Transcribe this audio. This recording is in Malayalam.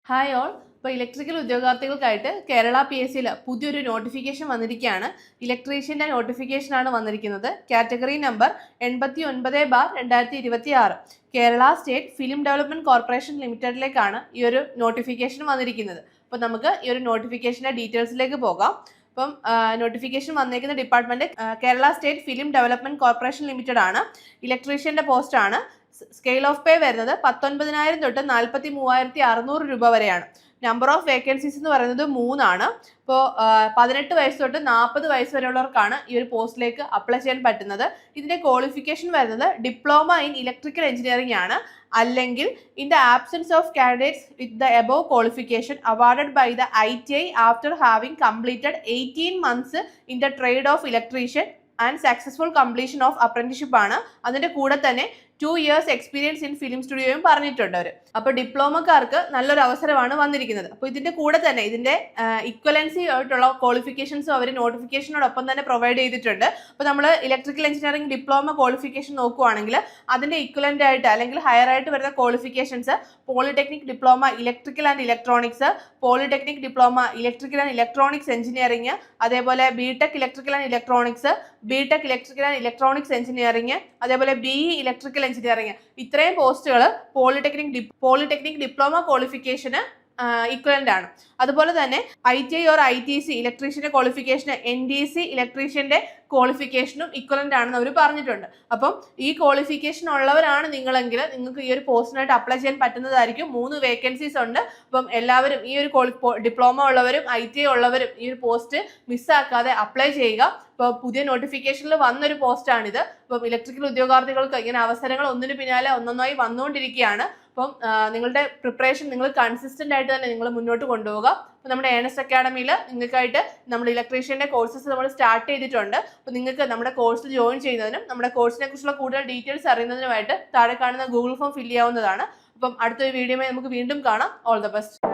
Hi all. ഇപ്പോൾ ഇലക്ട്രിക്കൽ ഉദ്യോഗാർത്ഥികൾക്കായിട്ട് കേരള PSCയിൽ പുതിയൊരു നോട്ടിഫിക്കേഷൻ വന്നിരിക്കുകയാണ്. ഇലക്ട്രീഷ്യൻ്റെ നോട്ടിഫിക്കേഷനാണ് വന്നിരിക്കുന്നത്. Category number 89/2026. Kerala state film development corporation ലിമിറ്റഡിലേക്കാണ് ഈ ഒരു നോട്ടിഫിക്കേഷൻ വന്നിരിക്കുന്നത്. അപ്പോൾ നമുക്ക് ഈ ഒരു നോട്ടിഫിക്കേഷൻ്റെ ഡീറ്റെയിൽസിലേക്ക് പോകാം. അപ്പം നോട്ടിഫിക്കേഷൻ വന്നിരിക്കുന്ന department Kerala state film development corporation limited ആണ്. ഇലക്ട്രീഷ്യൻ്റെ പോസ്റ്റാണ്. സ്കെയിൽ ഓഫ് പേ വരുന്നത് 19,000 തൊട്ട് 43,600 രൂപ വരെയാണ്. നമ്പർ ഓഫ് വേക്കൻസീസ് എന്ന് പറയുന്നത് 3 ആണ്. ഇപ്പോൾ 18 വയസ്സ് തൊട്ട് 40 വയസ്സ് വരെയുള്ളവർക്കാണ് ഈ ഒരു പോസ്റ്റിലേക്ക് അപ്ലൈ ചെയ്യാൻ പറ്റുന്നത്. ഇതിന്റെ ക്വാളിഫിക്കേഷൻ വരുന്നത് ഡിപ്ലോമ ഇൻ ഇലക്ട്രിക്കൽ എഞ്ചിനീയറിംഗ് ആണ്. അല്ലെങ്കിൽ in the absence of candidates with the above qualification awarded by the ITI after having completed 18 months in the trade of electrician and successful completion of apprenticeship ആണ്. അതിന്റെ കൂടെ തന്നെ 2 years എക്സ്പീരിയൻസ് ഇൻ ഫിലിം സ്റ്റുഡിയോയും പറഞ്ഞിട്ടുണ്ട് അവർ. അപ്പോൾ ഡിപ്ലോമക്കാർക്ക് നല്ലൊരു അവസരമാണ് വന്നിരിക്കുന്നത്. അപ്പോൾ ഇതിന്റെ കൂടെ തന്നെ ഇതിന്റെ ഇക്വലൻസി ആയിട്ടുള്ള ക്വാളിഫിക്കേഷൻസും അവർ നോട്ടിഫിക്കേഷനോടൊപ്പം തന്നെ പ്രൊവൈഡ് ചെയ്തിട്ടുണ്ട്. അപ്പോൾ നമ്മൾ ഇലക്ട്രിക്കൽ എഞ്ചിനീയറിംഗ് ഡിപ്ലോമ ക്വാളിഫിക്കേഷൻ നോക്കുവാണെങ്കിൽ അതിന്റെ ഇക്വലന്റ് ആയിട്ട് അല്ലെങ്കിൽ ഹയർ ആയിട്ട് വരുന്ന qualifications polytechnic diploma electrical and electronics, polytechnic diploma electrical and electronics engineering, അതേപോലെ BTech electrical and electronics, BTech electrical and electronics engineering, അതേപോലെ BE ഇലക്ട്രിക്കൽ എഞ്ചിനീയറിംഗ്. ഇത്രയും പോസ്റ്റുകൾ പോളിടെക്നിക് ഡിപ്ലോമ ക്വാളിഫിക്കേഷന് ഇക്വലന്റ് ആണ്. അതുപോലെ തന്നെ ITI ഓർ ITC ഇലക്ട്രീഷ്യന്റെ ക്വാളിഫിക്കേഷൻ NDC ഇലക്ട്രീഷ്യന്റെ ക്വാളിഫിക്കേഷനും ഇക്വലന്റ് ആണെന്ന് അവർ പറഞ്ഞിട്ടുണ്ട്. അപ്പം ഈ ക്വാളിഫിക്കേഷൻ ഉള്ളവരാണ് നിങ്ങളെങ്കിൽ നിങ്ങൾക്ക് ഈ ഒരു പോസ്റ്റിനായിട്ട് അപ്ലൈ ചെയ്യാൻ പറ്റുന്നതായിരിക്കും. 3 വേക്കൻസീസ് ഉണ്ട്. അപ്പം എല്ലാവരും ഈ ഒരു ഡിപ്ലോമ ഉള്ളവരും ITI ഉള്ളവരും ഈ ഒരു പോസ്റ്റ് മിസ്സാക്കാതെ അപ്ലൈ ചെയ്യുക. ഇപ്പോൾ പുതിയ നോട്ടിഫിക്കേഷനിൽ വന്നൊരു പോസ്റ്റാണിത്. അപ്പം ഇലക്ട്രിക്കൽ ഉദ്യോഗാർത്ഥികൾക്ക് ഇങ്ങനെ അവസരങ്ങൾ ഒന്നിനു പിന്നാലെ ഒന്നൊന്നായി വന്നുകൊണ്ടിരിക്കുകയാണ്. അപ്പം നിങ്ങളുടെ പ്രിപ്പറേഷൻ നിങ്ങൾ കൺസിസ്റ്റന്റ് ആയിട്ട് തന്നെ നിങ്ങൾ മുന്നോട്ട് കൊണ്ടുപോകുക. അപ്പോൾ നമ്മുടെ ഏണസ്റ്റ് അക്കാഡമിയിൽ നിങ്ങൾക്കായിട്ട് നമ്മുടെ ഇലക്ട്രീഷ്യൻ്റെ കോഴ്സസ് നമ്മൾ സ്റ്റാർട്ട് ചെയ്തിട്ടുണ്ട്. അപ്പോൾ നിങ്ങൾക്ക് നമ്മുടെ കോഴ്സിൽ ജോയിൻ ചെയ്യുന്നതിനും നമ്മുടെ കോഴ്സിനെ കുറിച്ചുള്ള കൂടുതൽ ഡീറ്റെയിൽസ് അറിയുന്നതിനുമായിട്ട് താഴെ കാണുന്ന ഗൂഗിൾ ഫോം ഫില്ല് ചെയ്യാവുന്നതാണ്. അപ്പം അടുത്തൊരു വീഡിയോയുമായി നമുക്ക് വീണ്ടും കാണാം. All the best.